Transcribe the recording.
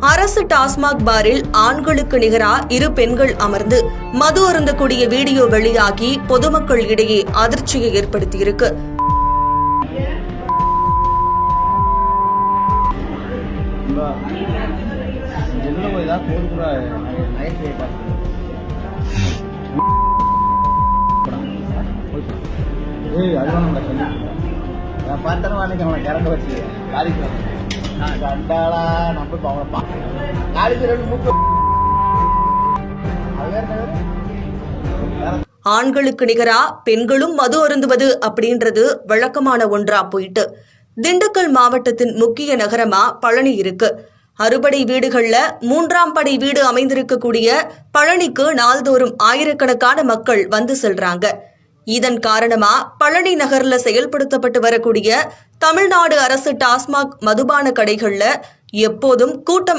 அரசு டாஸ்மாக் பாரில் ஆண்களுக்கு நிகரா இரு பெண்கள் அமர்ந்து மது அருந்தக்கூடிய வீடியோ வெளியாகி பொதுமக்கள் இடையே அதிர்ச்சியை ஏற்படுத்தியிருக்கு. ஆண்களுக்கு நிகரா பெண்களும் மது அருந்துவது அப்படின்றது வழக்கமான ஒன்றா போயிட்டு. திண்டுக்கல் மாவட்டத்தின் முக்கிய நகரமா பழனி இருக்கு. அறுபடை வீடுகள்ல 3ஆம் படை வீடு அமைந்திருக்கக்கூடிய பழனிக்கு நாள்தோறும் ஆயிரக்கணக்கான மக்கள் வந்து செல்றாங்க. இதன் காரணமா பழனி நகர்ல செயல்படுத்தப்பட்டு வரக்கூடிய தமிழ்நாடு அரசு டாஸ்மாக் மதுபான கடைகள்ல எப்போதும் கூட்டம்